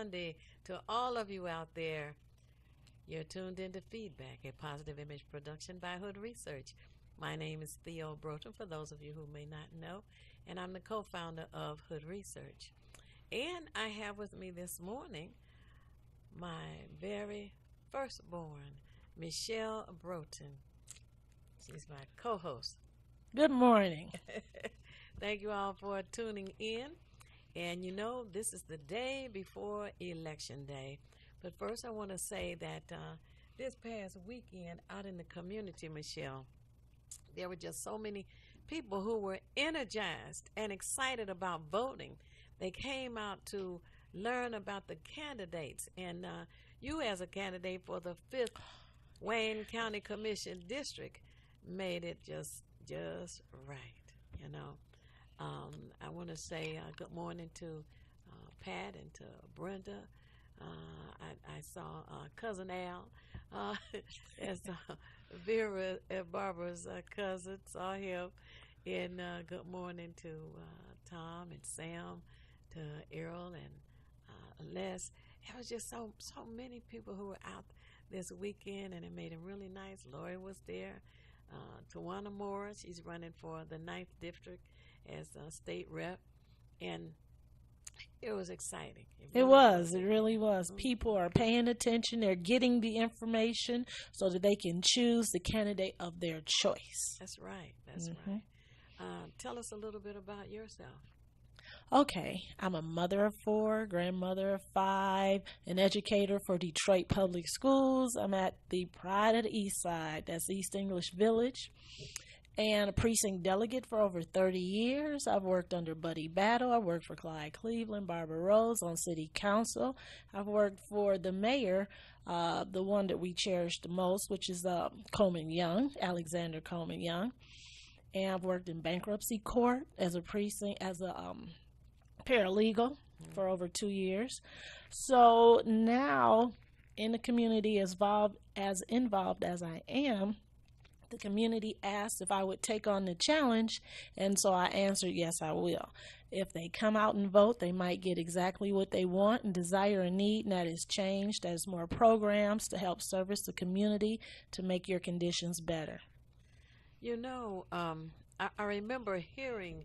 Sunday to all of you out there. You're tuned into Feedback, a positive image production by Hood Research. My name is Theo Broughton, for those of you who may not know, and I'm the co-founder of Hood Research. And I have with me this morning my very firstborn, Michelle Broughton. She's my co-host. Good morning. Thank you all for tuning in. And you know, this is the day before Election Day. But first, I want to say that this past weekend out in the community, Michelle, there were just so many people who were energized and excited about voting. They came out to learn about the candidates. And you, as a candidate for the 5th Wayne County Commission District, made it just right, you know. I want to say good morning to Pat and to Brenda. I saw Cousin Al, as Vera and Barbara's cousin, saw him. And good morning to Tom and Sam, to Errol and Les. It was just so many people who were out this weekend, and it made it really nice. Lori was there. Tawana Moore, she's running for the 9th District as a state rep, and it was exciting. It really was. People are paying attention. They're getting the information so that they can choose the candidate of their choice. That's right. That's right. Tell us a little bit about yourself. Okay, I'm a mother of 4, grandmother of 5, an educator for Detroit Public Schools. I'm at the Pride of the East Side, that's East English Village, and a precinct delegate for over 30 years. I've worked under Buddy Battle. I worked for Clyde Cleveland, Barbara Rose on City Council. I've worked for the mayor, the one that we cherish the most, which is Coleman Young, Alexander Coleman Young. And I've worked in bankruptcy court as a paralegal for over 2 years. So now, in the community as involved as I am, the community asked if I would take on the challenge, and so I answered, yes, I will. If they come out and vote, they might get exactly what they want and desire and need, and that is change. That is more programs to help service the community to make your conditions better. You know, I remember hearing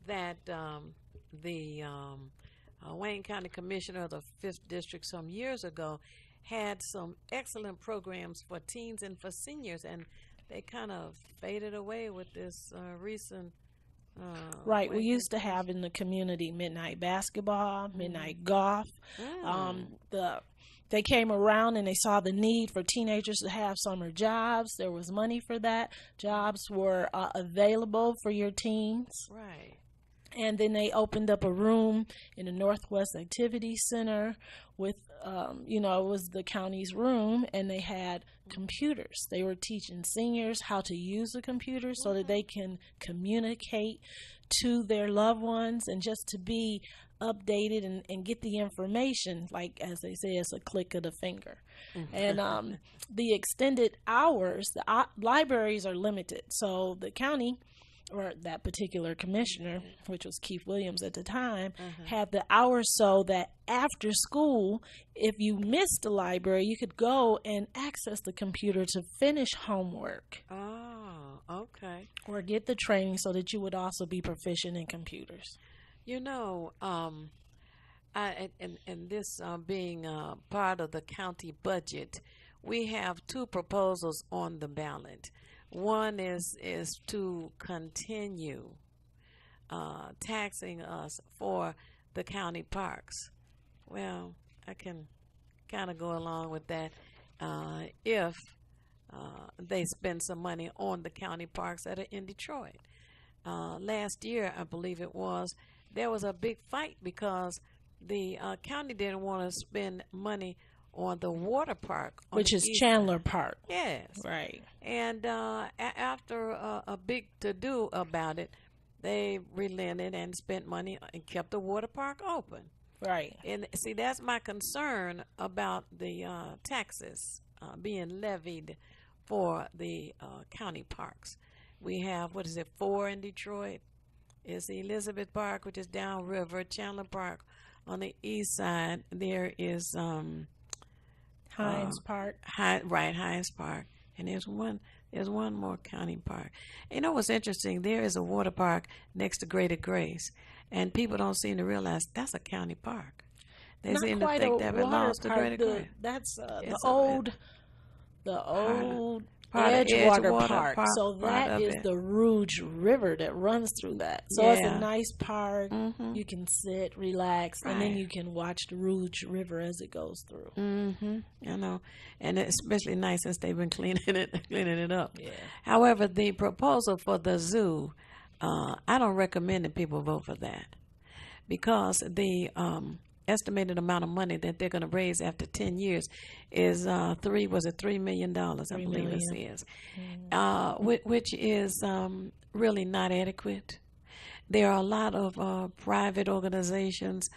that the Wayne County Commissioner of the 5th District some years ago had some excellent programs for teens and for seniors, and they kind of faded away with this recent right. We used to have in the community midnight basketball, midnight golf. They came around and they saw the need for teenagers to have summer jobs. There was money for that. Jobs were available for your teens. Right. And then they opened up a room in the Northwest Activity Center with, it was the county's room, and they had computers. They were teaching seniors how to use a computer so that they can communicate to their loved ones and just to be updated and get the information, like as they say, it's a click of the finger. And the extended hours, the libraries are limited, so the county, or that particular commissioner, which was Keith Williams at the time, had the hours so that after school, if you missed the library, you could go and access the computer to finish homework. Oh, okay. Or get the training so that you would also be proficient in computers. You know, and this being part of the county budget, we have 2 proposals on the ballot. One is to continue taxing us for the county parks. Well, I can kind of go along with that if they spend some money on the county parks that are in Detroit. Last year, I believe it was, there was a big fight because the county didn't want to spend money on the water park, which is Chandler Park. Yes. Right. And after a big to-do about it, they relented and spent money and kept the water park open. Right. And see, that's my concern about the taxes being levied for the county parks. We have, 4 in Detroit? It's the Elizabeth Park, which is downriver, Chandler Park on the east side, there is Hines Park. Hines Park, and there's one more county park. You know what's interesting? There is a water park next to Greater Grace, and people don't seem to realize that's a county park. They Not seem to quite think a that water belongs to park. Greater Grace. That's the It's old part of Edgewater Park. So part that of is it. the Rouge River that runs through that. So it's a Yeah. nice park. You can sit, relax, and then Right. you can watch the Rouge River as it goes through. You know, and it's especially nice since they've been cleaning it up. Yeah. However, the proposal for the zoo, I don't recommend that people vote for that because the estimated amount of money that they're going to raise after 10 years is $3 million, I believe it is, which is really not adequate. There are a lot of private organizations,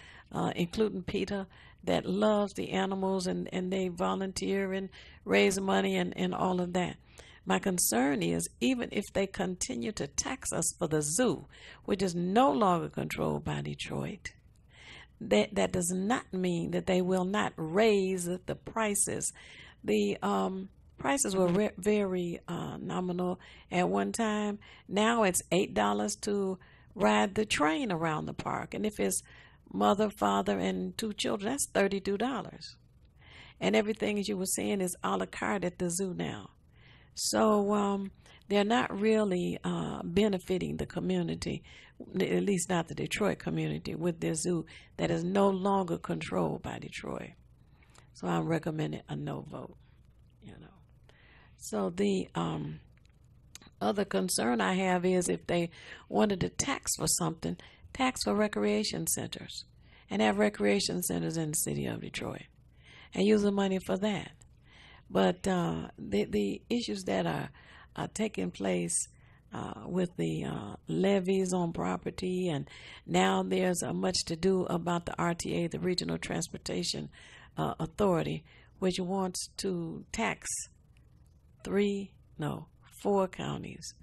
including PETA, that loves the animals and they volunteer and raise money and all of that. My concern is even if they continue to tax us for the zoo, which is no longer controlled by Detroit, that does not mean that they will not raise the prices. The prices were very nominal at one time. Now it's $8 to ride the train around the park, and if it's mother, father, and 2 children, that's $32. And everything, as you were saying, is a la carte at the zoo now. So they're not really benefiting the community, at least not the Detroit community, with their zoo that is no longer controlled by Detroit. So I'm recommending a no vote. So the other concern I have is if they wanted to tax for something, tax for recreation centers and have recreation centers in the city of Detroit and use the money for that. But the issues that are taking place with the levies on property, and now there's much to do about the RTA, the Regional Transportation Authority, which wants to tax 4 counties,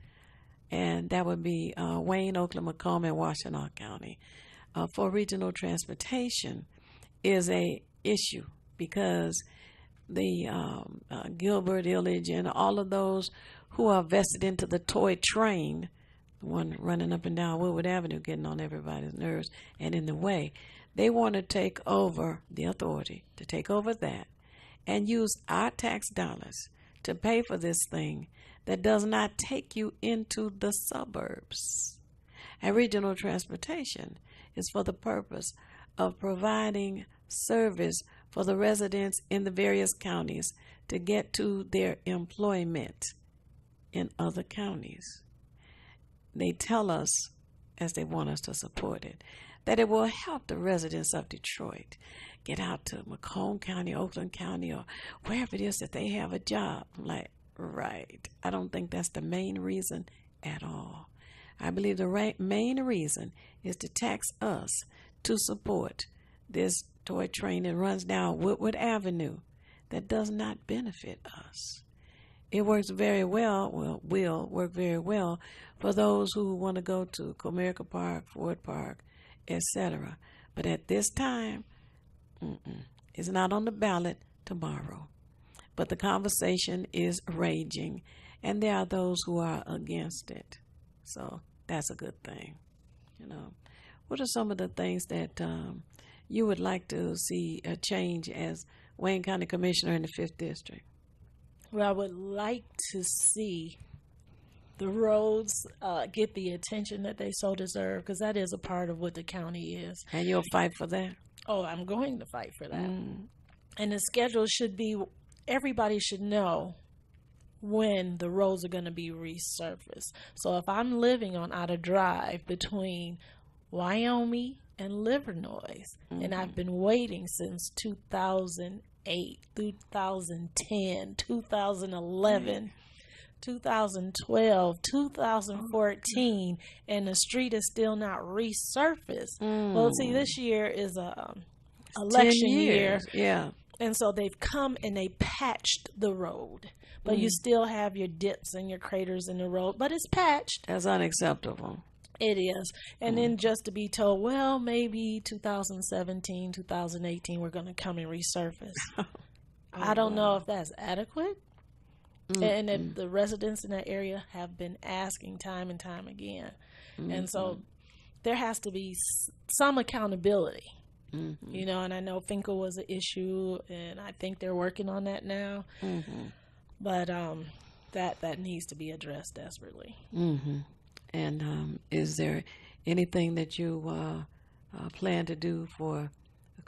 and that would be Wayne, Oakland, Macomb, and Washtenaw County. For regional transportation is a issue because the Gilbert, Illich, and all of those who are vested into the toy train, the one running up and down Woodward Avenue, getting on everybody's nerves and in the way, they want to take over the authority, to take over that, and use our tax dollars to pay for this thing that does not take you into the suburbs. And regional transportation is for the purpose of providing service for the residents in the various counties to get to their employment in other counties. They tell us, as they want us to support it, that it will help the residents of Detroit get out to Macomb County, Oakland County, or wherever it is that they have a job. I'm like, right. I don't think that's the main reason at all. I believe the main reason is to tax us to support this toy train that runs down Woodward Avenue that does not benefit us. It works very well, will work very well for those who want to go to Comerica Park, Ford Park, etc. But at this time, it's not on the ballot tomorrow. But the conversation is raging, and there are those who are against it. So that's a good thing. What are some of the things that you would like to see a change as Wayne County Commissioner in the 5th District? Well, I would like to see the roads get the attention that they so deserve, because that is a part of what the county is. And you'll fight for that? Oh, I'm going to fight for that. And the schedule should be, everybody should know when the roads are going to be resurfaced. So if I'm living on Otter Drive between Wyoming and Livernois, and I've been waiting since 2008, 2010, 2011, 2012, 2014, and the street is still not resurfaced. Well, see, this year is a election year. Yeah. And so they've come and they patched the road. But you still have your dips and your craters in the road, but it's patched. That's unacceptable. It is. And then just to be told, well, maybe 2017, 2018, we're going to come and resurface. I don't know if that's adequate. And if the residents in that area have been asking time and time again. And so there has to be some accountability. You know, and I know Finkel was an issue, and I think they're working on that now. But that needs to be addressed desperately. And is there anything that you plan to do for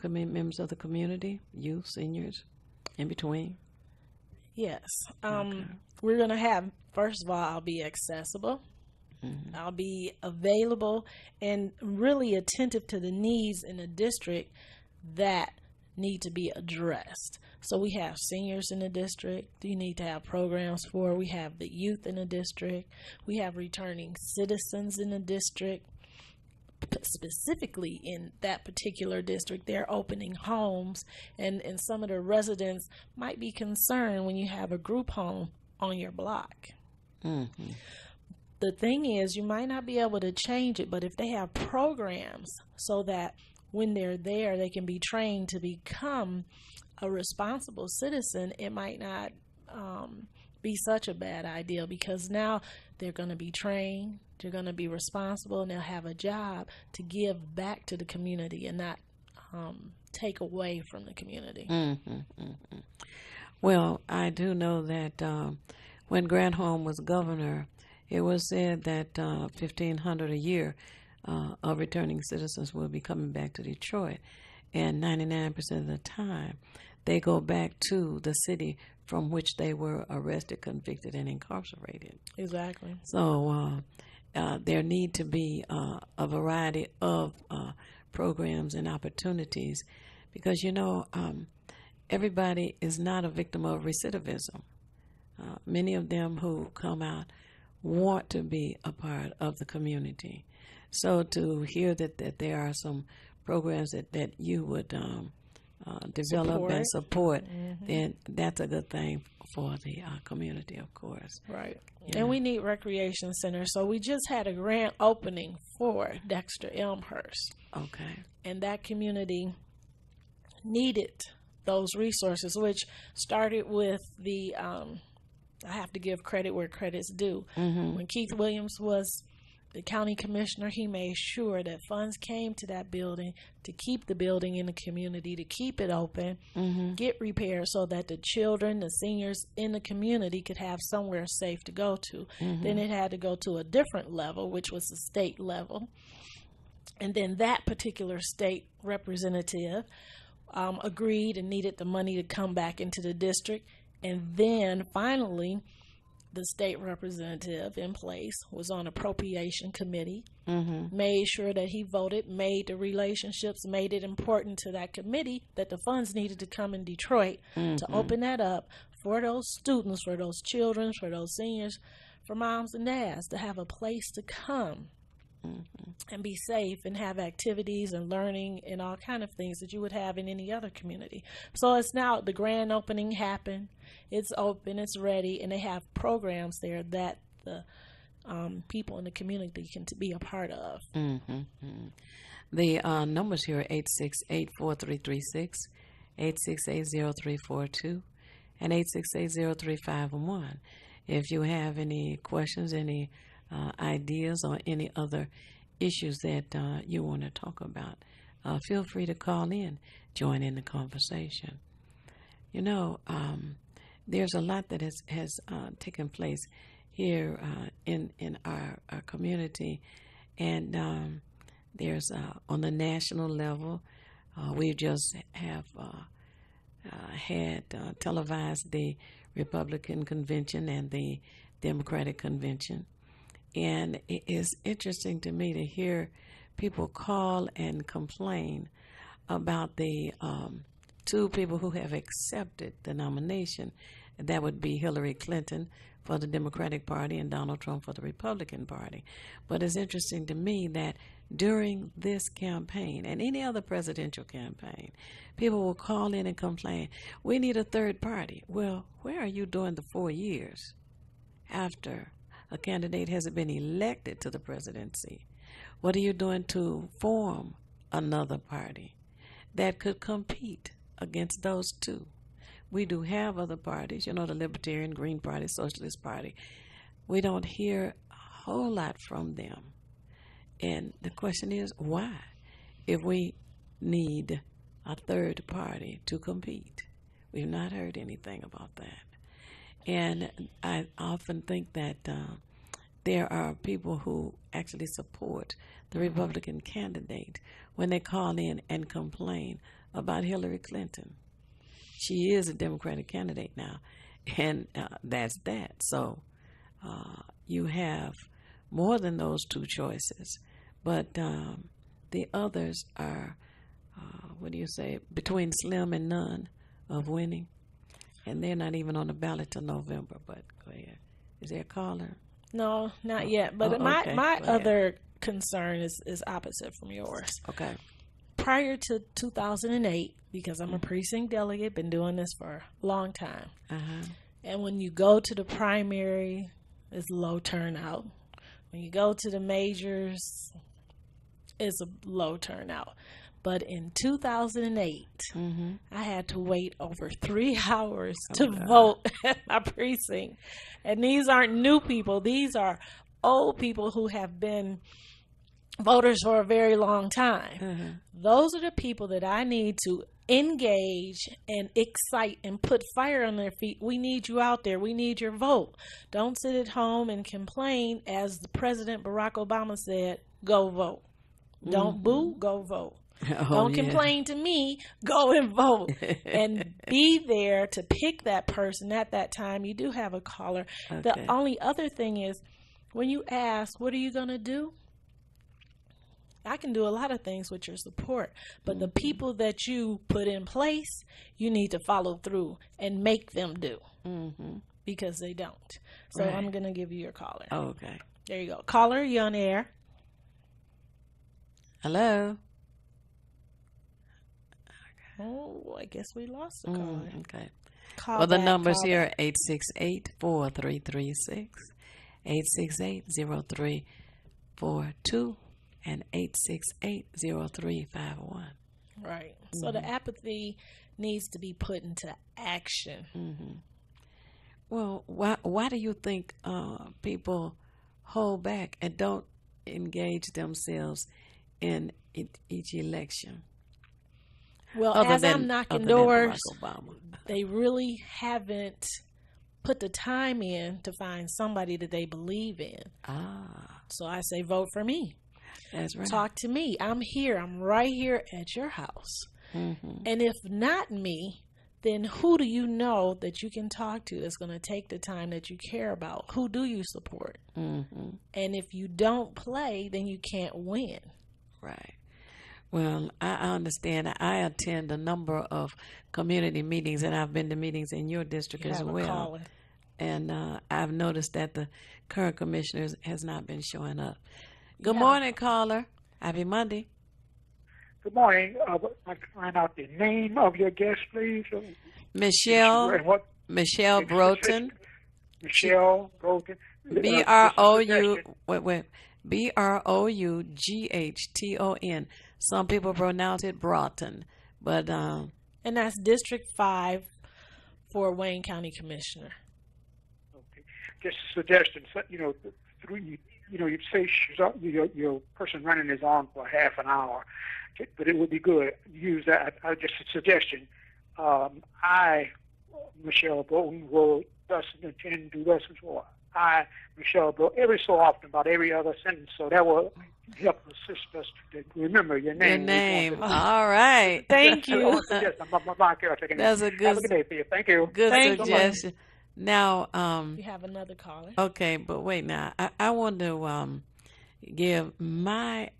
members of the community, youth, seniors, in between? Yes. We're going to have, first of all, I'll be accessible. I'll be available and really attentive to the needs in the district that need to be addressed. So we have seniors in the district. You need to have programs for. We have the youth in the district. We have returning citizens in the district. Specifically in that particular district, they're opening homes, and some of the residents might be concerned when you have a group home on your block. The thing is, you might not be able to change it, but if they have programs so that when they're there, they can be trained to become a responsible citizen, it might not be such a bad idea, because now they're going to be trained, they're going to be responsible, and they'll have a job to give back to the community and not take away from the community. Well, I do know that when Granholm was governor, it was said that 1,500 a year of returning citizens will be coming back to Detroit, and 99% of the time they go back to the city from which they were arrested, convicted, and incarcerated. Exactly. So there need to be a variety of programs and opportunities, because, you know, everybody is not a victim of recidivism. Many of them who come out want to be a part of the community. So to hear that there are some programs that you would develop and support, then that's a good thing for the community, of course. Right. Yeah. And we need recreation centers. So we just had a grand opening for Dexter Elmhurst. Okay. And that community needed those resources, which started with the I have to give credit where credit's due. When Keith Williams was the county commissioner, he made sure that funds came to that building to keep the building in the community, to keep it open, get repairs so that the children, the seniors in the community could have somewhere safe to go to. Then it had to go to a different level, which was the state level. And then that particular state representative agreed and needed the money to come back into the district. And then finally, the state representative in place was on appropriation committee, made sure that he voted, made the relationships, made it important to that committee that the funds needed to come in Detroit to open that up for those students, for those children, for those seniors, for moms and dads to have a place to come and be safe and have activities and learning and all kind of things that you would have in any other community. So it's now the grand opening happened. It's open, it's ready, and they have programs there that the people in the community can be a part of. The numbers here are 868-4336, 868-0342, and 868-0351. If you have any questions, any ideas, or any other issues that you want to talk about, feel free to call in, join in the conversation. You know, there's a lot that has taken place here in our community, and there's on the national level, we just have had televised the Republican convention and the Democratic convention. And it is interesting to me to hear people call and complain about the two people who have accepted the nomination. That would be Hillary Clinton for the Democratic Party and Donald Trump for the Republican Party. But it's interesting to me that during this campaign and any other presidential campaign, people will call in and complain, we need a third party. Well, where are you during the 4 years after a candidate has been elected to the presidency? What are you doing to form another party that could compete against those two? We do have other parties, the Libertarian, Green Party, Socialist Party. We don't hear a whole lot from them. And the question is, why? If we need a third party to compete. We've not heard anything about that. And I often think that there are people who actually support the Republican candidate when they call in and complain about Hillary Clinton. She is a Democratic candidate now, and that's that. So you have more than those two choices, but the others are, between slim and none of winning, and they're not even on the ballot till November. But go ahead. Is there a caller? No, not yet. But okay. my other concern is opposite from yours. Okay. Prior to 2008, because I'm a precinct delegate, been doing this for a long time. And when you go to the primary, it's low turnout. When you go to the majors, it's a low turnout. But in 2008, I had to wait over 3 hours to vote at my precinct. And these aren't new people. These are old people who have been voters for a very long time. Those are the people that I need to engage and excite and put fire on their feet. We need you out there. We need your vote. Don't sit at home and complain. As the President Barack Obama said, go vote. Don't boo, go vote. Don't complain to me, go and vote. And be there to pick that person at that time. You do have a caller. Okay. The only other thing is, when you ask, what are you going to do? I can do a lot of things with your support, but the people that you put in place, you need to follow through and make them do, because they don't. So Right. I'm going to give you your caller. Oh, okay. There you go. Caller, you on the air. Hello. Oh, I guess we lost the caller. Okay. Call Well, the back, numbers call here back. are 868-4336, 868-0342, and 868-0351. Right. So the apathy needs to be put into action. Well, why do you think people hold back and don't engage themselves in each election? Well, Other as than- I'm knocking other than doors, Barack Obama. they really haven't put the time in to find somebody that they believe in. So I say, vote for me. That's right. Talk to me. I'm here. I'm right here at your house. And if not me, then who do you know that you can talk to that's going to take the time that you care about? Who do you support? And if you don't play, then you can't win. Right. Well, I understand. I attend a number of community meetings, and I've been to meetings in your district You as have a well. caller. And I've noticed that the current commissioners has not been showing up. Good Yeah. morning, caller. Happy Monday. Good morning. I'd like to find out the name of your guest, please. Michelle And what? Broughton. Michelle Broughton. BROU. Wait. BROUGHTON. Some people pronounce it Broughton, but And that's District 5 for Wayne County Commissioner. Okay. Just a suggestion. So, you'd say your person running is on for half an hour, but it would be good. Use that. Just a suggestion. I, Michelle Broughton, will intend to do lessons for Michelle Broughton every so often, about every other sentence. So that will help assist us to remember your name. your name. All right. Thank you. That's a Have a good day for you. Thank you. good Thank you. suggestion. Now, You have another caller. okay, but wait now. I want to give my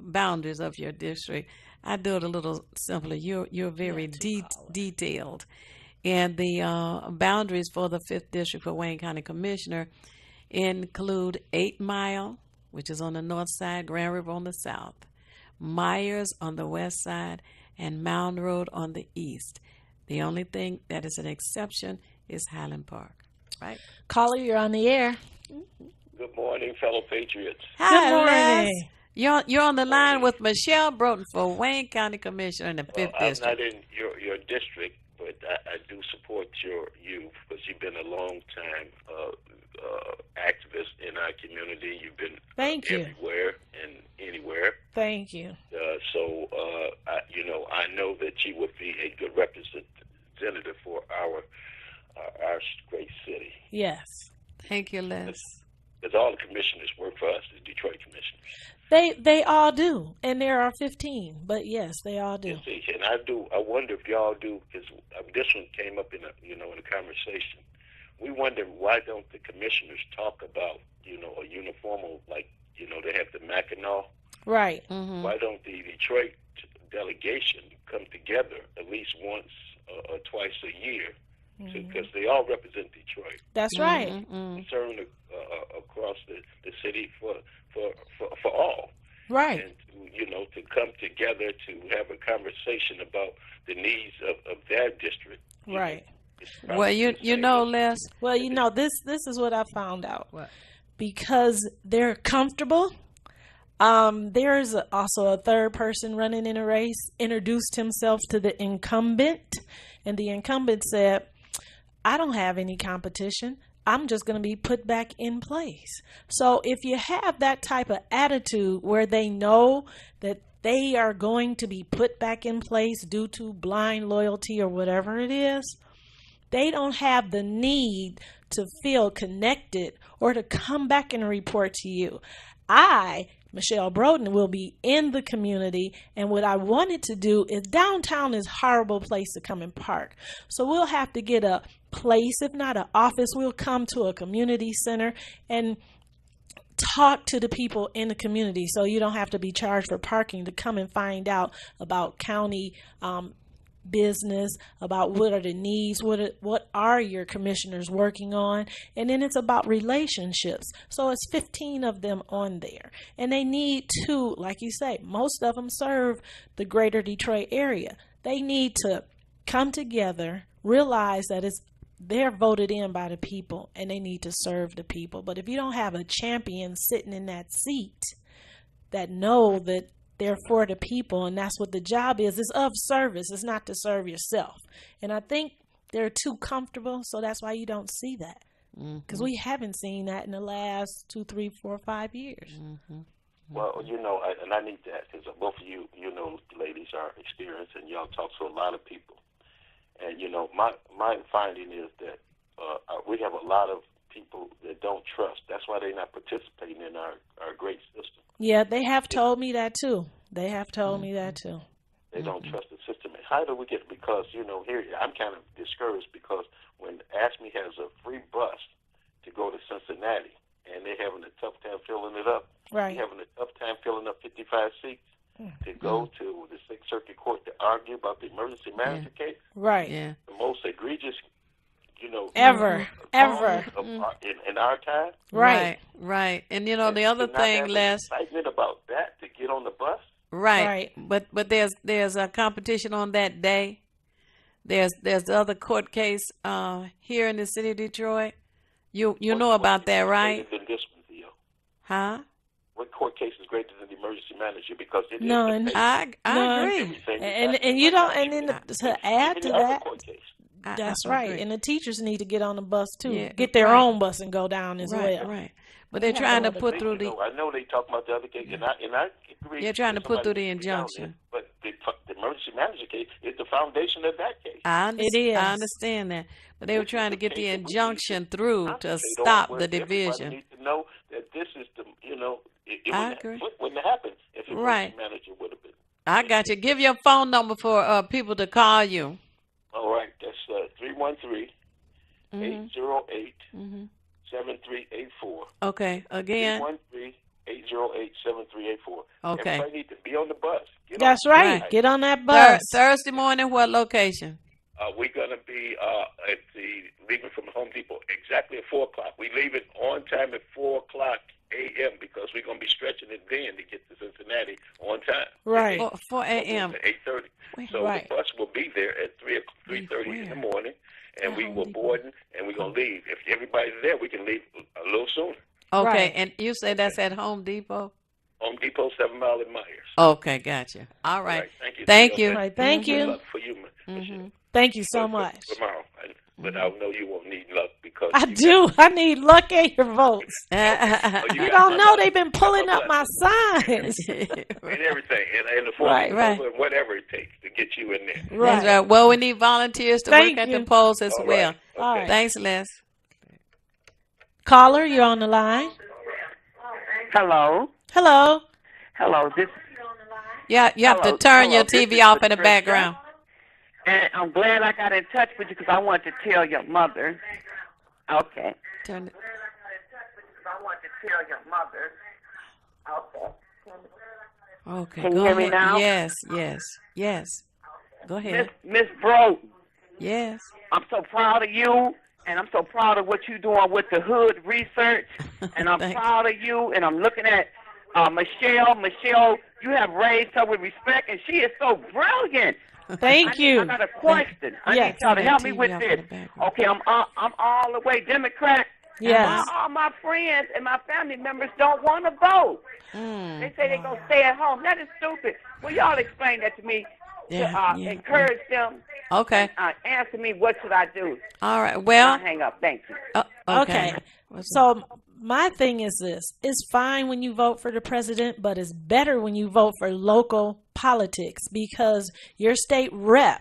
boundaries of your district. I do it a little simpler. You're very detailed. And the boundaries for the 5th District for Wayne County Commissioner include 8 Mile, which is on the north side, Grand River on the south, Myers on the west side, and Mound Road on the east. The only thing that is an exception is Highland Park, right? Caller, you're on the air. Good morning, fellow patriots. Hi, Good Les. morning. You're on the line with Michelle Broughton for Wayne County Commissioner in the Well, 5th I'm District. not in your district, but I do support you because you've been a long time activist in our community. You've been Thank you. everywhere and anywhere. Thank you. I know that you would be a good representative for our great city. Yes. Thank you, Les. Because all the commissioners work for us, the Detroit commissioners. They all do, and there are 15. But yes, they all do. You see, and I wonder if y'all do, because this one came up in a conversation. We wonder why don't the commissioners talk about, a uniformal, like, they have the Mackinac. Right. Mm-hmm. Why don't the Detroit delegation come together at least once or twice a year? Because they all represent Detroit. That's right. Mm-hmm. Concern across the city for all. Right. And to come together to have a conversation about the needs of their district. Right. Well, you know, Les. Well, this is what I found out. What? Because they're comfortable. There's also a third person running in a race, introduced himself to the incumbent, and the incumbent said, I don't have any competition. I'm just going to be put back in place. So if you have that type of attitude where they know that they are going to be put back in place due to blind loyalty or whatever it is, they don't have the need to feel connected or to come back and report to you. Michelle Broughton, will be in the community, and what I wanted to do is downtown is a horrible place to come and park. So we'll have to get a place, if not an office, we'll come to a community center and talk to the people in the community so you don't have to be charged for parking to come and find out about county business, about what are the needs, what are your commissioners working on, and then it's about relationships. So it's 15 of them on there, and they need to, like you say, most of them serve the greater Detroit area. They need to come together, realize that they're voted in by the people and they need to serve the people. But if you don't have a champion sitting in that seat that know that they're for the people, and that's what the job is. It's of service. It's not to serve yourself. And I think they're too comfortable, so that's why you don't see that. Because we haven't seen that in the last 2, 3, 4, 5 years. Mm-hmm. Well, and I need that because both of you, ladies are experienced, and y'all talk to a lot of people. And, my finding is that we have a lot of people that don't trust. That's why they're not participating in our great system. Yeah, they have told me that too. They don't trust the system. And how do we get, because, here, I'm kind of discouraged because when ASME has a free bus to go to Cincinnati and they're having a tough time filling it up, right. they're having a tough time filling up 55 seats to go to the Sixth Circuit Court to argue about the emergency manager case. Right. Yeah. The most egregious, ever in our time. Right. And the other thing, Les, excitement about that to get on the bus. Right. But there's a competition on that day. There's the other court case here in the city of Detroit. You know about that, right? Than this one, Theo. Huh? What court case is greater than the emergency manager? Because it None. is I agree. And you don't. And then to add to that. Court case. That's I right. agree. And the teachers need to get on the bus too. Yeah, get their right. own bus and go down as well. Right. But they're trying to put through the. I know they talk about the other case, and I agree. They're trying to put through the Somebody injunction. But the emergency manager case is the foundation of that case. It is. I understand that, but they were trying to get the injunction through to They stop don't- the everybody division. needs to know that this is the it I wouldn't- agree. wouldn't happen if the Right. emergency manager would have been. I got you. Give your phone number for people to call you. All right, that's 313-808-7384. Okay. Again. 313-808-7384. Okay. Everybody needs to be on the bus. Get That's on. right. Right. Get on that bus. Thursday morning. What location? We're going to be leaving from Home Depot exactly at 4 o'clock. We're leaving on time at 4 o'clock a.m. because we're going to be stretching it then to get to Cincinnati on time. Right. 4 a.m. At 8:30. So Right. the bus will be there at 3:30 in the morning, and we will boarding, and we're going to leave. If everybody's there, we can leave a little sooner. Okay, Right. and you say that's at Home Depot? Home Depot, 7 Mile and Myers. Okay, gotcha. All All right. right. Thank you. Thank Okay. you. Right. Thank Good you. luck for you, Michelle. Thank you so much. For tomorrow. But I know you won't need luck because I you do. I need luck and your votes. got, You got don't my know luck. they've been You got pulling my up my blessing. signs. And everything, and the 14th Right, right. and whatever it takes to get you in there. That's right. Well, we need volunteers to Thank work at you. the polls as All well. right. All Okay. right. Thanks, Les. Caller, you're on the line. Hello. Hello. Hello. This Yeah, you have to Hello, turn hello, your this TV is off in the Patricia. background. and I'm glad I got in touch with you because I wanted to tell your mother. Okay. Turn it. I wanted to tell your mother. Okay. Okay, Can go you hear me ahead. now? Yes. Go ahead. Miss Bro, Yes. I'm so proud of you, and I'm so proud of what you're doing with the hood research, and I'm Thanks. proud of you, and I'm looking at Michelle. Michelle, you have raised her with respect, and she is so brilliant. Thank I you. got a question. I Yes. need y'all to Turn that help me TV with off in this. the background. Okay, I'm all the way Democrat. Yes. All my friends and my family members don't want to vote. They say they're going to stay at home. That is stupid. Will y'all explain that to me? Yeah, To encourage them. Okay. Answer me, what should I do? All right. I'll Well, hang up. Thank you. Okay. So my thing is this. It's fine when you vote for the president, but it's better when you vote for local politics because your state rep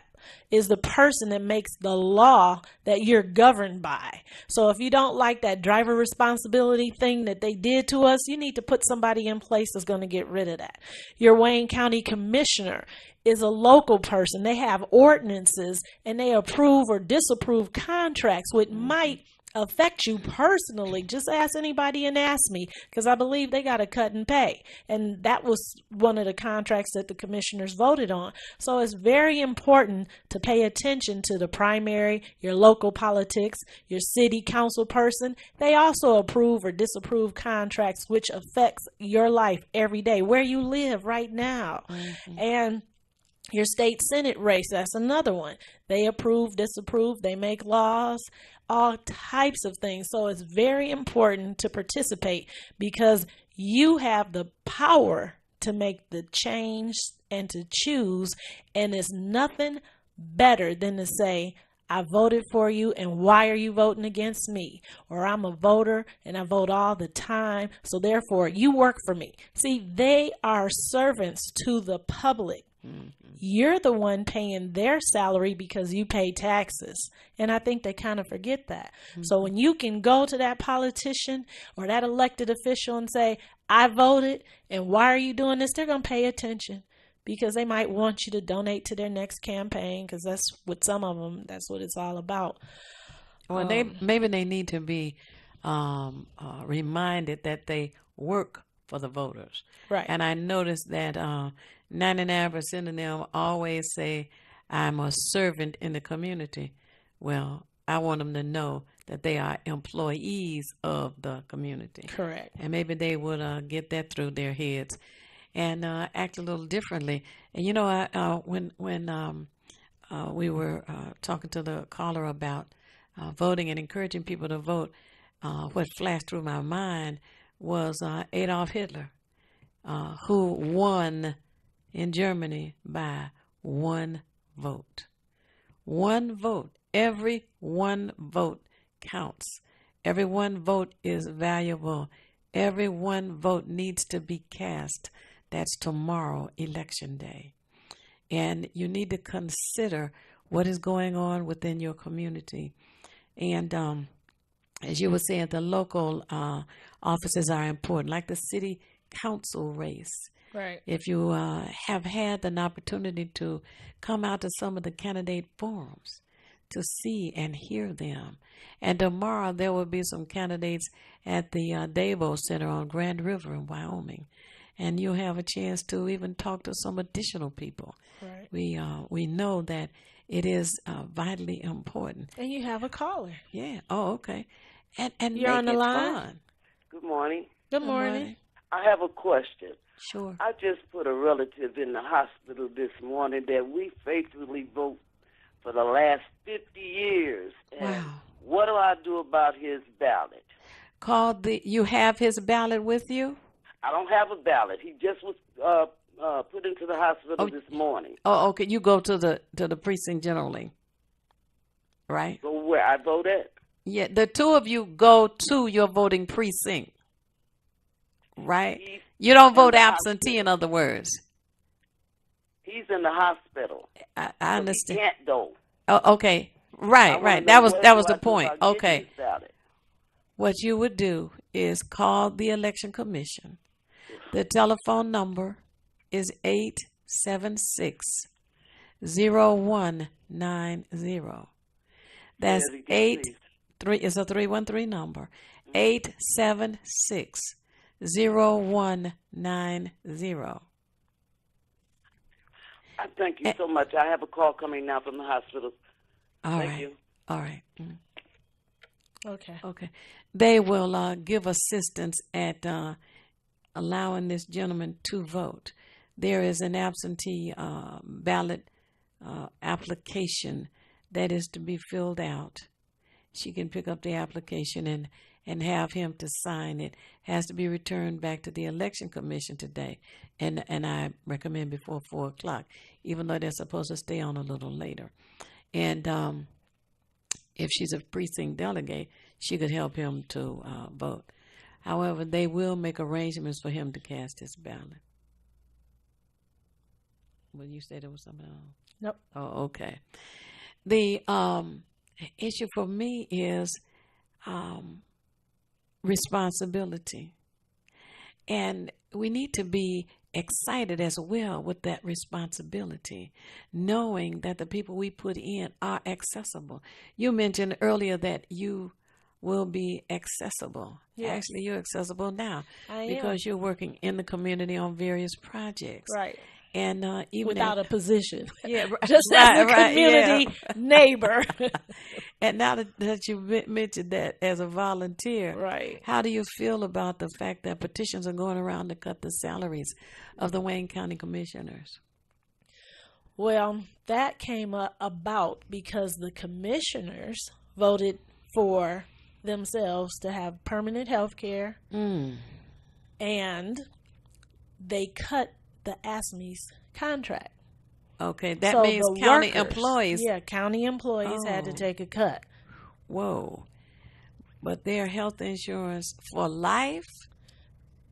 is the person that makes the law that you're governed by. So if you don't like that driver responsibility thing that they did to us, you need to put somebody in place that's going to get rid of that. Your Wayne County commissioner is a local person. They have ordinances and they approve or disapprove contracts, which might affect you personally. Just ask anybody and ask me, because I believe they got a cut and pay. And that was one of the contracts that the commissioners voted on. So it's very important to pay attention to the primary, your local politics, your city council person. They also approve or disapprove contracts, which affects your life every day, where you live right now. And your state Senate race, that's another one. They approve, disapprove, they make laws, all types of things. So it's very important to participate because you have the power to make the change and to choose. And it's nothing better than to say, I voted for you, and why are you voting against me? Or I'm a voter and I vote all the time, so therefore you work for me. See, they are servants to the public. You're the one paying their salary because you pay taxes. And I think they kind of forget that. So when you can go to that politician or that elected official and say, I voted, and why are you doing this? They're going to pay attention because they might want you to donate to their next campaign, because that's what some of them, that's what it's all about. Well, maybe they need to be reminded that they work for the voters. Right. And I noticed that 99% of them always say, I'm a servant in the community. Well, I want them to know that they are employees of the community. Correct. And maybe they would get that through their heads and act a little differently. And, you know, when we were talking to the caller about voting and encouraging people to vote, what flashed through my mind was Adolf Hitler, who won in Germany by one vote. One vote. Every one vote counts. Every one vote is valuable. Every one vote needs to be cast. That's tomorrow, Election Day. And you need to consider what is going on within your community. And as you were saying, the local offices are important, like the city council race. Right. If you have had an opportunity to come out to some of the candidate forums to see and hear them. And tomorrow there will be some candidates at the Dabo Center on Grand River in Wyoming. And you'll have a chance to even talk to some additional people. Right. We know that it is vitally important. And you have a caller. Yeah. Oh, okay. And You're make on the it line? fun. Good morning. Good morning. I have a question. Sure. I just put a relative in the hospital this morning that we faithfully vote for the last 50 years. And Wow. what do I do about his ballot? you have his ballot with you? I don't have a ballot. He just was put into the hospital this morning. Oh, okay. You go to the precinct generally, right? So where I vote at? Yeah, the two of you go to your voting precinct, right? You don't vote absentee, in other words. He's in the hospital. I So understand. he can't go. Oh, okay. Right. That was the point. Okay. What you would do is call the election commission. The telephone number is 876-0190. That's it's a 313 number. 876-0190. I thank you so much. I have a call coming now from the hospital. Thank you. All right. Okay. They will give assistance at allowing this gentleman to vote. There is an absentee ballot application that is to be filled out. She can pick up the application and have him to sign it. Has to be returned back to the election commission today, and I recommend before 4:00, even though they're supposed to stay on a little later. And if she's a precinct delegate, she could help him to vote. However, they will make arrangements for him to cast his ballot. Well, you said there was something else? Nope. Oh, okay. The issue for me is responsibility. And we need to be excited as well with that responsibility, knowing that the people we put in are accessible. You mentioned earlier that you will be accessible. Yes. Actually, you're accessible now I because you're working in the community on various projects. Right. And even without a position. Yeah, just as a community neighbor. And now that you mentioned that as a volunteer, right? How do you feel about the fact that petitions are going around to cut the salaries of the Wayne County commissioners? Well, that came about because the commissioners voted for themselves to have permanent health care, and they cut the ASME's contract. Okay, that means county employees. Yeah, county employees had to take a cut. Whoa. But their health insurance for life?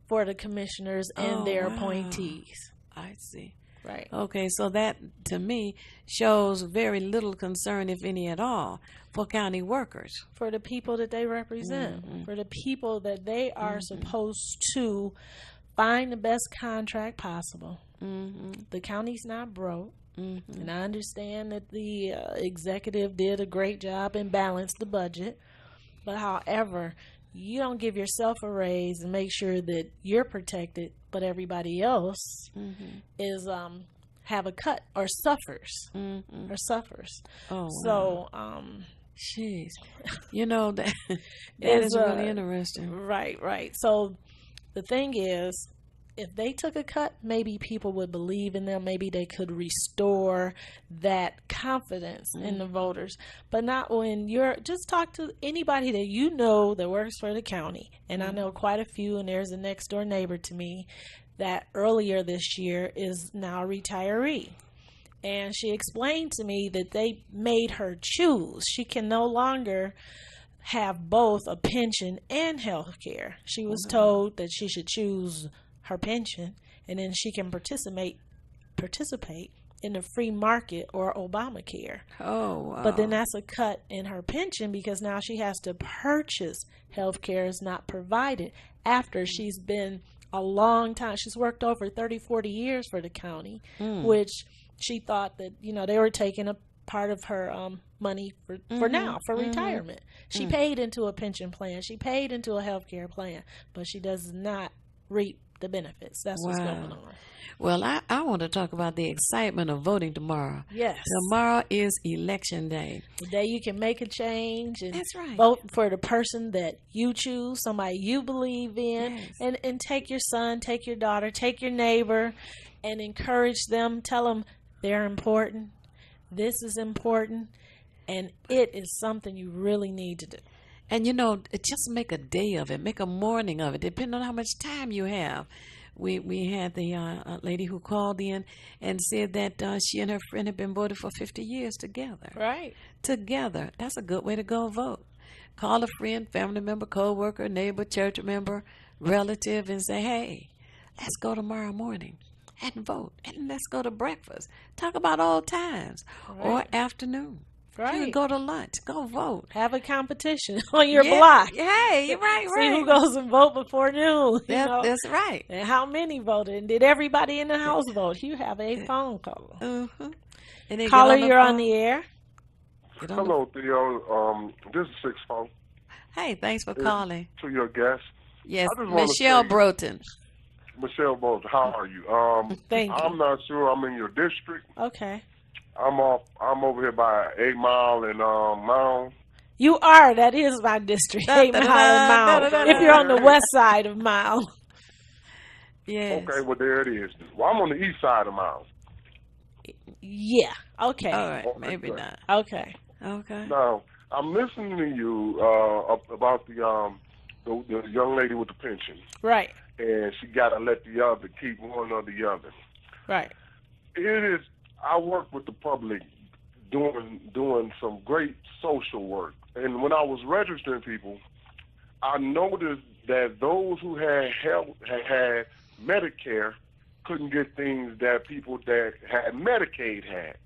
For the commissioners and their appointees. I see. Right. Okay, so that, to me, shows very little concern, if any at all, for county workers. For the people that they represent. For the people that they are supposed to find the best contract possible. The county's not broke. And I understand that the executive did a great job and balanced the budget. But however, you don't give yourself a raise and make sure that you're protected, but everybody else is have a cut or suffers. Or suffers. Oh, wow. So, jeez. You know, that is really interesting. Right. So the thing is, if they took a cut, maybe people would believe in them. Maybe they could restore that confidence in the voters. But not when just talk to anybody that you know that works for the county. And I know quite a few, and there's a next door neighbor to me that earlier this year is now a retiree. And she explained to me that they made her choose. She can no longer have both a pension and health care. She was told that she should choose her pension, and then she can participate in the free market or Obamacare. Oh, wow. But then that's a cut in her pension because now she has to purchase health care is not provided after she's been a long time. She's worked over 30, 40 years for the county, which she thought that, they were taking a part of her money for retirement. She paid into a pension plan. She paid into a health care plan, but she does not reap the benefits. That's what's going on. Well, I want to talk about the excitement of voting tomorrow. Yes. Tomorrow is election day. The day you can make a change and That's right. vote for the person that you choose, somebody you believe in, Yes. and take your son, take your daughter, take your neighbor, and encourage them, tell them they're important. This is important, and it is something you really need to do. And just make a day of it, make a morning of it, depending on how much time you have. We had the lady who called in and said that she and her friend have been voted for 50 years together. Right. Together. That's a good way to go vote. Call a friend, family member, co-worker, neighbor, church member, relative, and say, hey, let's go tomorrow morning and vote. And let's go to breakfast. Talk about old times. Right. Or afternoon. Right. You can go to lunch. Go vote. Have a competition on your Yeah. block. Hey, you're right, See right. who goes and vote before noon. That's right. And how many voted? And did everybody in the house vote? You have a phone call. Mm-hmm. And then Caller, get you're on phone. the air. Get on the- Hello, Theo. This is 6-4 Hey, thanks for calling. to your guest. Yes, I just wanna Michelle say- Broughton. Michelle Bowles, how are you? Thank you. I'm not sure I'm in your district. Okay. I'm over here by 8 Mile and Mound. You are. That is my district. Da, 8 da, Mile da, and da, Mile. da, da, da, If you're on the da. west side of Mile. Yes. Okay, well, there it is. Well, I'm on the east side of Mound. Yeah. Okay. All right. Okay, Maybe good. not. Okay. Okay. Now, I'm listening to you about the young lady with the pension, Right. and she got to let the other keep one or the other. Right. It is. I work with the public doing some great social work, and when I was registering people, I noticed that those who had Medicare couldn't get things that people that had Medicaid had.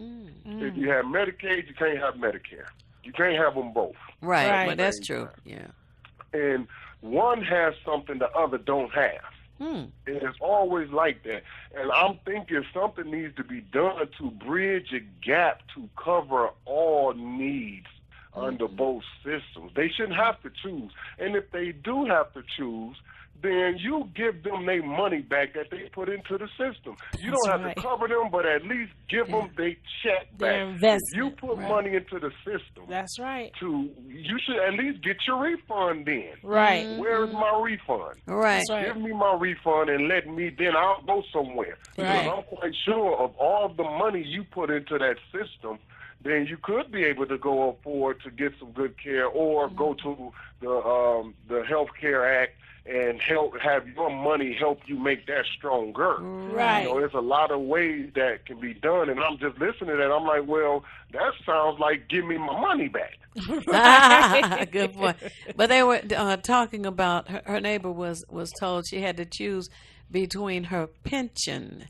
If you have Medicaid, you can't have Medicare. You can't have them both. Right. Right. Well, that's true. Yeah. And one has something the other don't have. And it's always like that. And I'm thinking something needs to be done to bridge a gap to cover all needs under both systems. They shouldn't have to choose. And if they do have to choose, then you give them their money back that they put into the system. You don't have right. to cover them, but at least give them their check Their back. investment. If you put money into the system, That's right. you should at least get your refund in. Right. Where is my refund? Right. That's right. Give me my refund and let me, then I'll go somewhere. Right. Because I'm quite sure of all the money you put into that system, then you could be able to go afford to get some good care or go to the Health Care Act and have your money help you make that stronger. Right. You know, there's a lot of ways that can be done, and I'm just listening to that. I'm like, well, that sounds like give me my money back. Good point. But they were talking about her neighbor was told she had to choose between her pension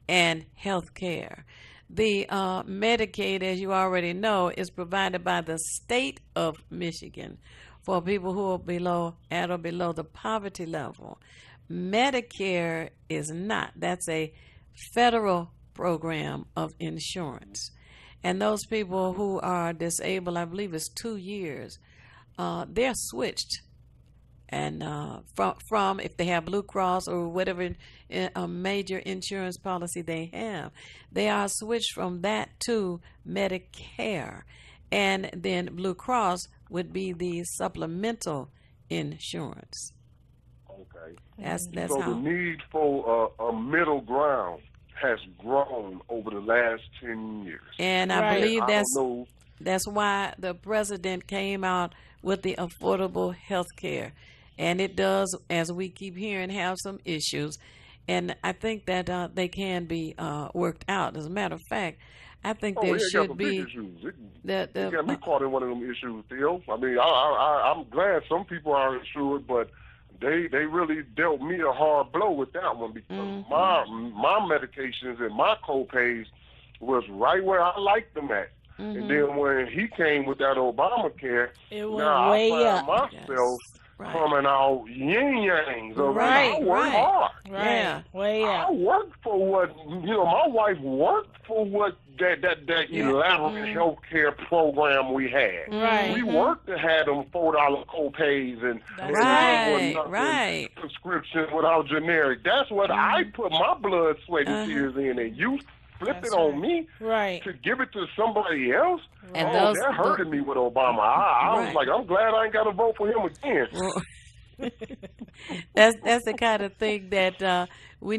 and health care. The Medicaid, as you already know, is provided by the state of Michigan for people who are at or below the poverty level. Medicare is not. That's a federal program of insurance. And those people who are disabled, I believe it's 2 years, they're switched. And from if they have Blue Cross or whatever major insurance policy they have, they are switched from that to Medicare. And then Blue Cross would be the supplemental insurance. Okay. That's So how. the need for a middle ground has grown over the last 10 years. And I Right. believe I that's don't know. That's why the president came out with the affordable health care. And it does, as we keep hearing, have some issues. And I think that they can be worked out. As a matter of fact, I think there it got should some be big issues. the It got me caught in one of them issues, Theo. I mean, I'm glad some people are insured, but they really dealt me a hard blow with that one because my medications and my co-pays was right where I liked them at. And then when he came with that Obamacare, It went now way I up. find myself Right. coming out yin-yangs. Right, I work right. hard. Right. Yeah. Way I up. worked for what, my wife worked for what that elaborate health care program we had. Right. We worked to have them $4 co-pays and That's Right, nothing right. prescription without generic. That's what I put my blood, sweat, and tears in, and you flip That's it on right. me Right. to give it to somebody else. And that those- hurted me with Obama. I was Right. like, I'm glad I ain't got to vote for him again. That's the kind of thing that we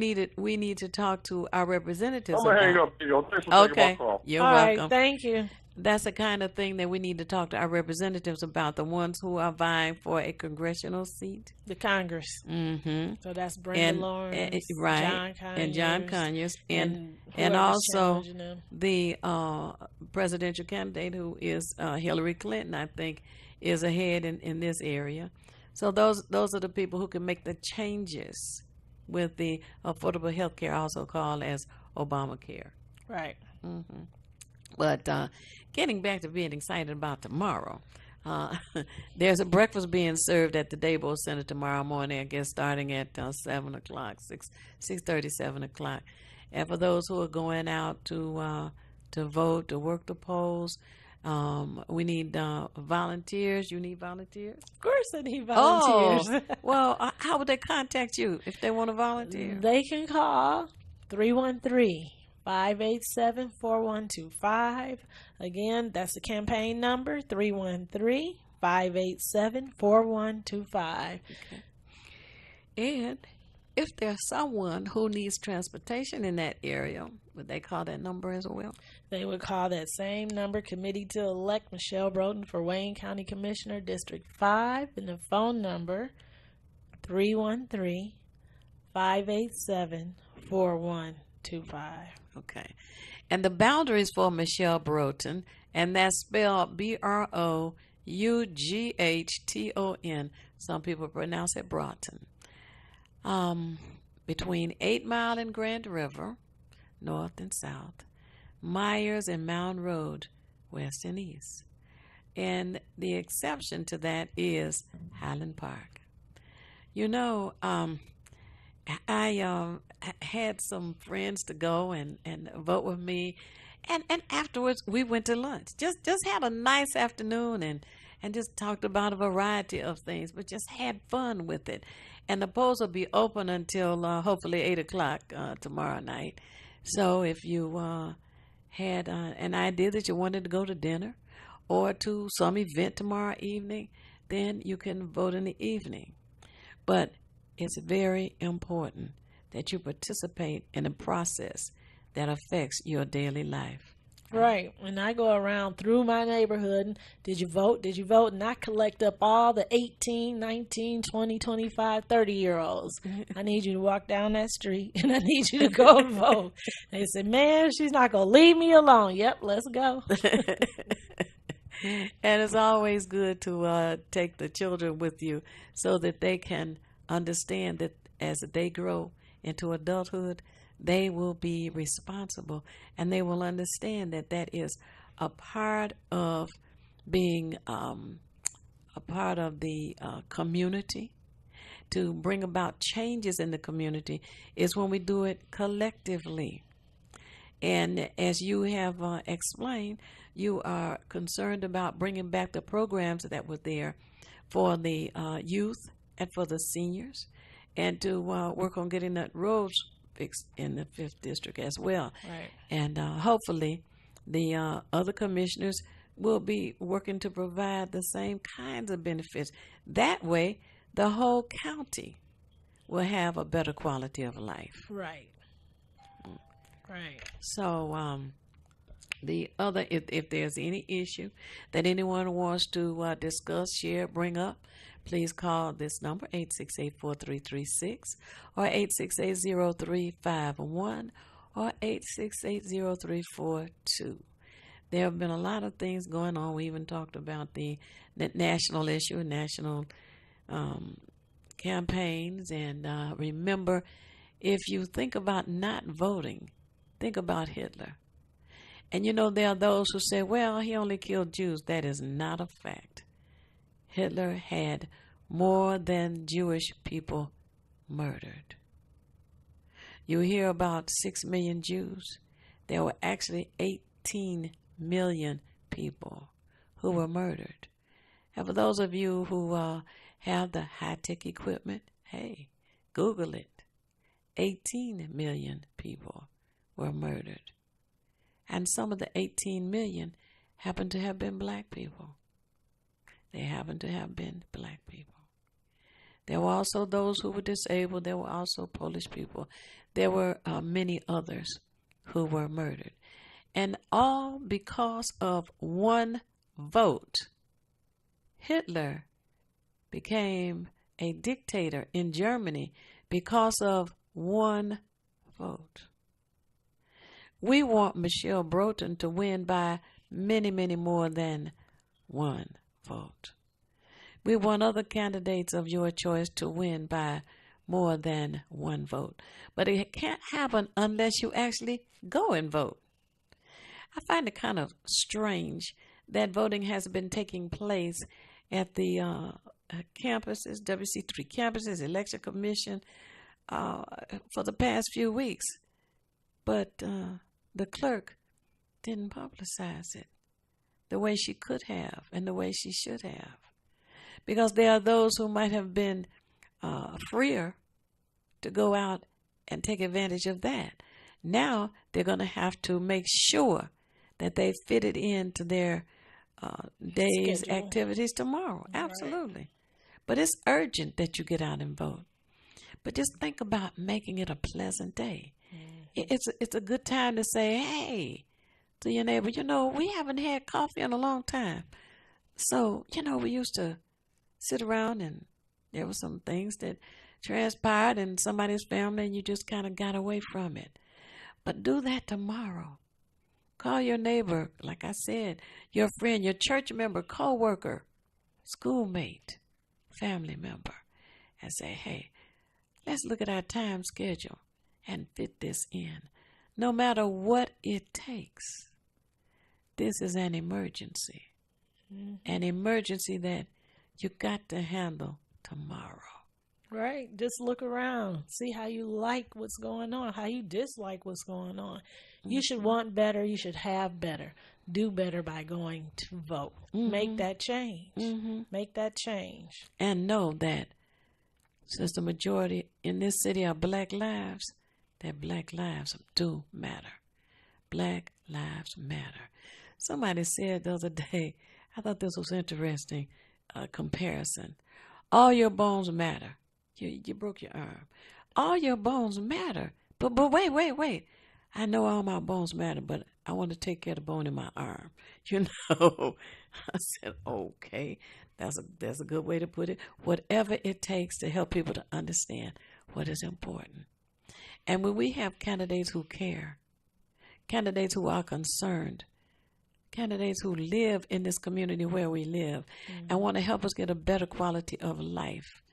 need to talk to our representatives I'm gonna hang about. up, Theo. Thanks for taking my Okay, call. you're All right. welcome. Thank you. that's the kind of thing that we need to talk to our representatives about, the ones who are vying for a congressional seat. The Congress. Mm-hmm. So that's Brenda Lawrence, right, John Conyers, and John Conyers, and whoever's also challenging them. the presidential candidate who is Hillary Clinton, I think, is ahead in this area. So those are the people who can make the changes with the affordable health care, also called as Obamacare. Right. Mm-hmm. But getting back to being excited about tomorrow, there's a breakfast being served at the Dabo Center tomorrow morning, I guess starting at 7 o'clock, 6:30, 7 o'clock. And for those who are going out to vote, to work the polls, we need volunteers. You need volunteers? Of course I need volunteers. Oh, well, how would they contact you if they want to volunteer? They can call 313-587-4125. Again, that's the campaign number, 313-587-4125. Okay. And if there's someone who needs transportation in that area, would they call that number as well? They would call that same number, committee to elect Michelle Broden for Wayne County Commissioner, District 5, and the phone number, 313-587-4125. Okay. And the boundaries for Michelle Broden, and that's spelled Broughton. Some people pronounce it Broughton. Between 8 Mile and Grand River, north and south, Myers and Mound Road, west and east. And the exception to that is Highland Park. You know, I had some friends to go and vote with me, and afterwards we went to lunch. Just had a nice afternoon and just talked about a variety of things, but just had fun with it. And the polls will be open until hopefully 8 o'clock tomorrow night. So if you had an idea that you wanted to go to dinner or to some event tomorrow evening, then you can vote in the evening. But it's very important that you participate in a process that affects your daily life. Right. When I go around through my neighborhood, did you vote? Did you vote? And I collect up all the 18, 19, 20, 25, 30-year-olds. I need you to walk down that street, and I need you to go and vote. They said, man, she's not going to leave me alone. Yep, let's go. And it's always good to take the children with you so that they can understand that as they grow into adulthood, they will be responsible, and they will understand that that is a part of being a part of the community. To bring about changes in the community is when we do it collectively. And as you have explained, you are concerned about bringing back the programs that were there for the youth and for the seniors, and to work on getting that roads fixed in the 5th District as well. Right. And hopefully the other commissioners will be working to provide the same kinds of benefits. That way, the whole county will have a better quality of life. Right. Right. So the other, if there's any issue that anyone wants to discuss, share, bring up, please call this number, 868-4336, or 868-0351, or 868-0342. There have been a lot of things going on. We even talked about the national issue, national campaigns. And remember, if you think about not voting, think about Hitler. And you know, there are those who say, well, he only killed Jews. That is not a fact. Hitler had more than Jewish people murdered. You hear about 6 million Jews. There were actually 18 million people who were murdered. And for those of you who have the high-tech equipment, hey, Google it. 18 million people were murdered. And some of the 18 million happen to have been black people. They happen to have been black people. There were also those who were disabled. There were also Polish people. There were many others who were murdered. And all because of one vote. Hitler became a dictator in Germany because of one vote. We want Michelle Broughton to win by many, many more than one vote. We want other candidates of your choice to win by more than one vote. But it can't happen unless you actually go and vote. I find it kind of strange that voting has been taking place at the campuses, WC3 campuses, Election Commission, for the past few weeks. But the clerk didn't publicize it the way she could have and the way she should have. Because there are those who might have been freer to go out and take advantage of that. Now they're going to have to make sure that they fit it into their day's Schedule. Activities tomorrow. Right. Absolutely. But it's urgent that you get out and vote. But just think about making it a pleasant day. It's a good time to say, hey, to your neighbor, we haven't had coffee in a long time. So, we used to sit around and there were some things that transpired in somebody's family and you just kind of got away from it. But do that tomorrow. Call your neighbor, like I said, your friend, your church member, co-worker, schoolmate, family member, and say, hey, let's look at our time schedule and fit this in. No matter what it takes, this is an emergency. An emergency that you got to handle tomorrow. Right. Just look around. See how you like what's going on, how you dislike what's going on. You should want better. You should have better. Do better by going to vote. Make that change. Make that change. And know that since the majority in this city are black lives, that black lives do matter. Black lives matter. Somebody said the other day, I thought this was interesting, comparison. All your bones matter. You broke your arm. All your bones matter. But wait. I know all my bones matter, but I want to take care of the bone in my arm. I said, okay, that's a good way to put it. Whatever it takes to help people to understand what is important. And when we have candidates who care, candidates who are concerned, candidates who live in this community where we live and want to help us get a better quality of life,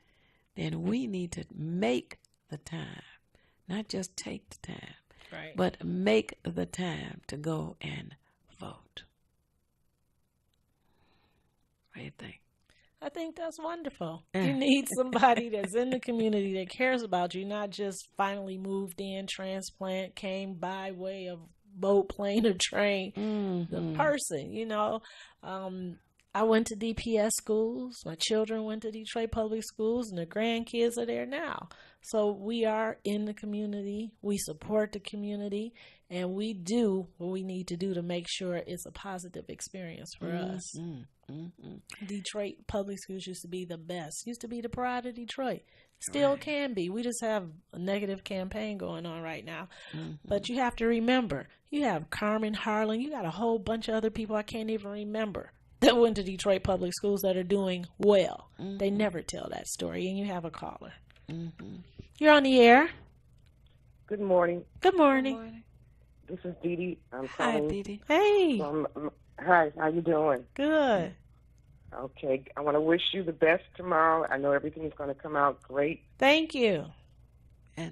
then we need to make the time, not just take the time, Right. but make the time to go and vote. What do you think? I think that's wonderful. You need somebody that's in the community that cares about you, not just finally moved in, transplant, came by way of boat, plane, or train. The person, I went to DPS schools. My children went to Detroit Public Schools, and the grandkids are there now. So we are in the community. We support the community, and we do what we need to do to make sure it's a positive experience for us. Detroit Public Schools used to be the best. Used to be the pride of Detroit. Still can be. We just have a negative campaign going on right now. But you have to remember, you have Carmen Harlan. You got a whole bunch of other people I can't even remember that went to Detroit Public Schools that are doing well. They never tell that story, and you have a caller. You're on the air. Good morning. Good morning. This is Dee Dee. I'm Hi, calling Dee Dee. Hey. Hi, how you doing? Good. Okay, I want to wish you the best tomorrow. I know everything's going to come out great. Thank you.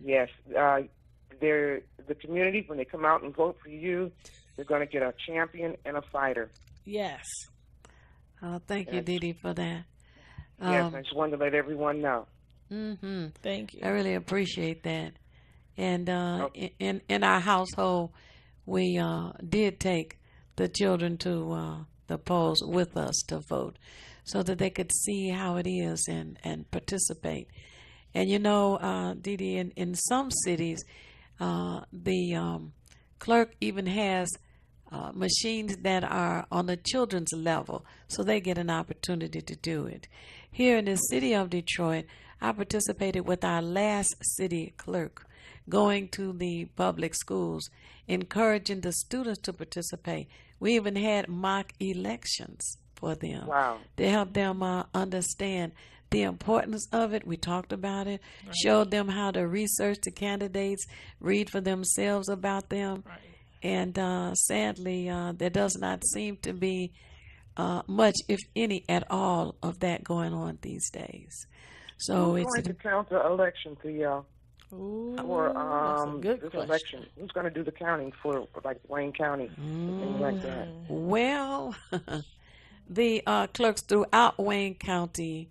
Yes, the community, when they come out and vote for you, they're going to get a champion and a fighter. Yes. Oh, thank you, Dee Dee, for that. Yes, I just wanted to let everyone know. Thank you. I really appreciate that. And in our household, we did take the children to the polls with us to vote so that they could see how it is and participate. And, Dee Dee, in some cities, the clerk even has machines that are on the children's level, so they get an opportunity to do it. Here in the city of Detroit, I participated with our last city clerk, going to the public schools, encouraging the students to participate. We even had mock elections for them Wow. to help them understand the importance of it. We talked about it, showed them how to research the candidates, read for themselves about them. Right. And sadly, there does not seem to be much, if any, at all of that going on these days. So Who's it's going to count the election for y'all? Ooh, Or that's a good this question. election? Who's going to do the counting for like Wayne County and things like that? well, the clerks throughout Wayne County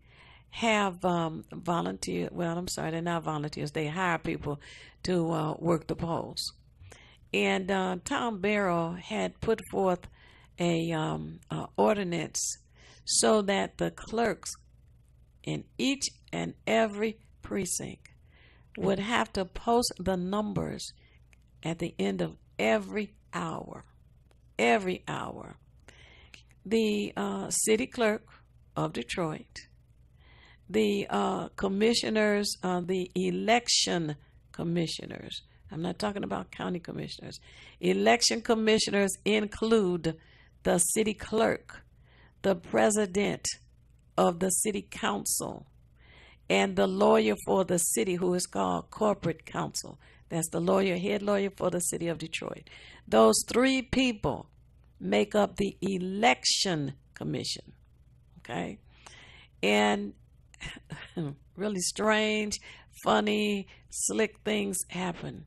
have volunteer. Well, I'm sorry, they're not volunteers. They hire people to work the polls. And Tom Barrow had put forth a ordinance so that the clerks in each and every precinct would have to post the numbers at the end of every hour. Every hour. The city clerk of Detroit, the commissioners, the election commissioners, I'm not talking about county commissioners. Election commissioners include the city clerk, the president of the city council, and the lawyer for the city, who is called corporate counsel. That's the lawyer, head lawyer for the city of Detroit. Those three people make up the election commission. Okay? And really strange, funny, slick things happen.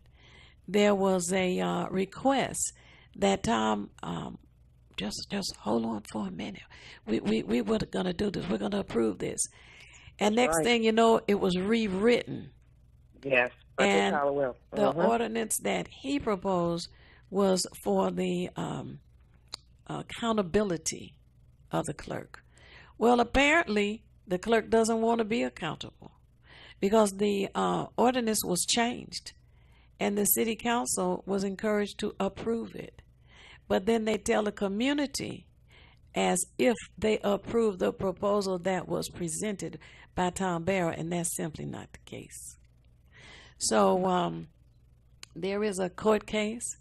There was a request that Tom, just hold on for a minute. We were going to do this. We're going to approve this. And next thing you know, it was rewritten. Yes. And the ordinance that he proposed was for the accountability of the clerk. Well, apparently, the clerk doesn't want to be accountable because the ordinance was changed and the city council was encouraged to approve it. But then they tell the community as if they approve the proposal that was presented by Tom Barrow, and that's simply not the case. So there is a court case.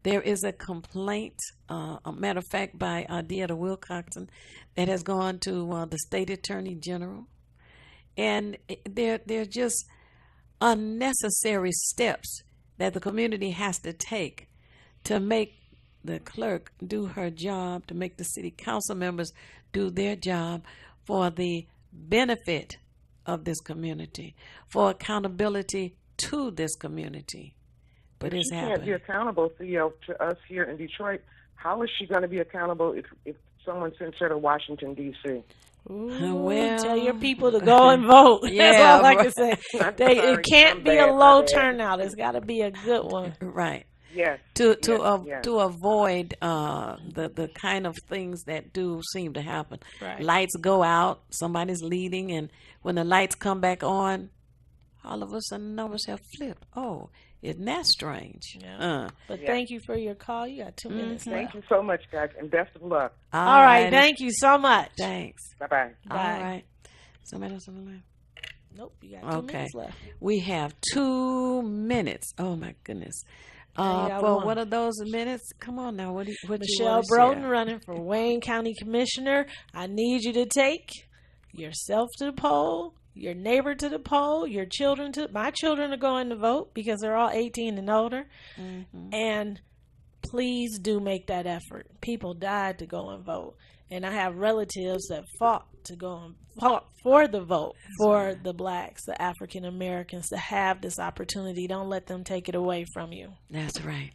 There is a complaint, a matter of fact, by Deetta Wilcoxon that has gone to the state attorney general. And they're just unnecessary steps that the community has to take to make the clerk do her job, to make the city council members do their job for the benefit of this community, for accountability to this community. But it's happening. She can't be accountable to us here in Detroit. How is she going to be accountable if someone sends her to Washington, D.C.? Well, tell your people to go and vote. Yeah, that's all I can say. It can't be a low turnout. It's got to be a good one. Right. Yes. To avoid the kind of things that do seem to happen. Right. Lights go out, somebody's leading, and when the lights come back on, all of a sudden the numbers have flipped. Oh, isn't that strange? Yeah. But thank you for your call. You got 2 minutes left. Thank you so much, guys, and best of luck. All right. Thank you so much. Thanks. Bye-bye. All right. Somebody else on the line? Nope. You got 2 minutes left. We have 2 minutes. Oh, my goodness. For one of those minutes, come on now. What Michelle Broughton running for Wayne County Commissioner. I need you to take yourself to the poll, your neighbor to the poll, your children to. My children are going to vote because they're all 18 and older. Mm-hmm. And please do make that effort. People died to go and vote. And I have relatives that fought for the vote for the blacks, the African Americans, to have this opportunity. Don't let them take it away from you. That's right.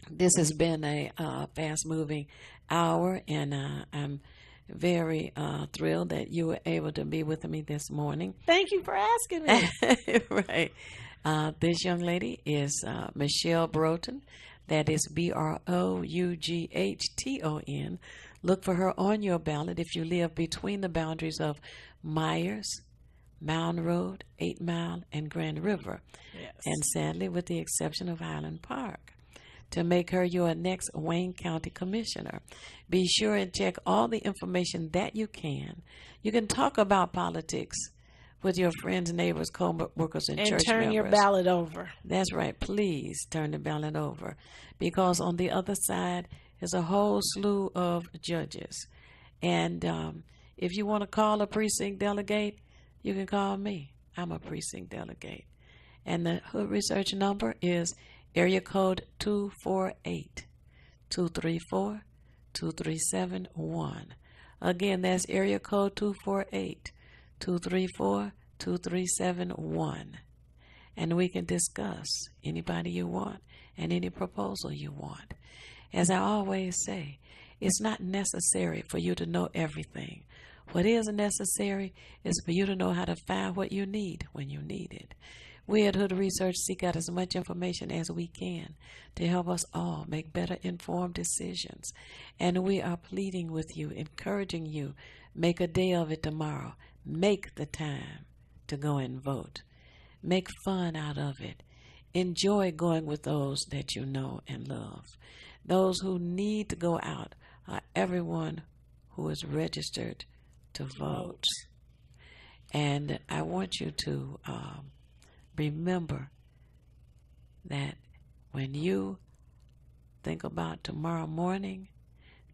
This has been a fast-moving hour, and I'm very thrilled that you were able to be with me this morning. Thank you for asking me. Right. This young lady is Michelle Broughton. That is Broughton. Look for her on your ballot if you live between the boundaries of Myers, Mound Road, 8 Mile, and Grand River. Yes. And sadly, with the exception of Highland Park, to make her your next Wayne County Commissioner. Be sure and check all the information that you can. You can talk about politics with your friends, neighbors, co-workers, and church turn members. your ballot over. That's right. Please turn the ballot over, because on the other side is a whole slew of judges. And if you want to call a precinct delegate, you can call me. I'm a precinct delegate. And the Hood Research number is area code 248-234-2371. Again, that's area code 248-234-2371. And we can discuss anybody you want and any proposal you want. As I always say, it's not necessary for you to know everything. What is necessary is for you to know how to find what you need when you need it. We at Hood Research seek out as much information as we can to help us all make better informed decisions. And we are pleading with you, encouraging you, make a day of it tomorrow. Make the time to go and vote. Make fun out of it. Enjoy going with those that you know and love. Those who need to go out are everyone who is registered to vote. And I want you to remember that when you think about tomorrow morning,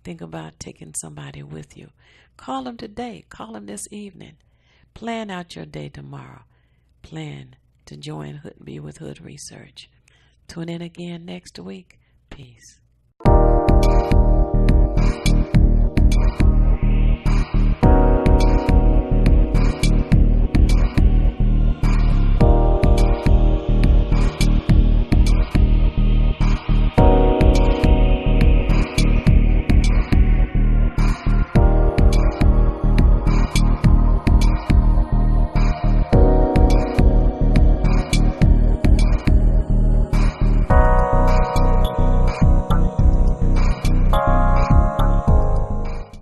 think about taking somebody with you. Call them today. Call them this evening. Plan out your day tomorrow. Plan to be with Hood Research. Tune in again next week. Peace.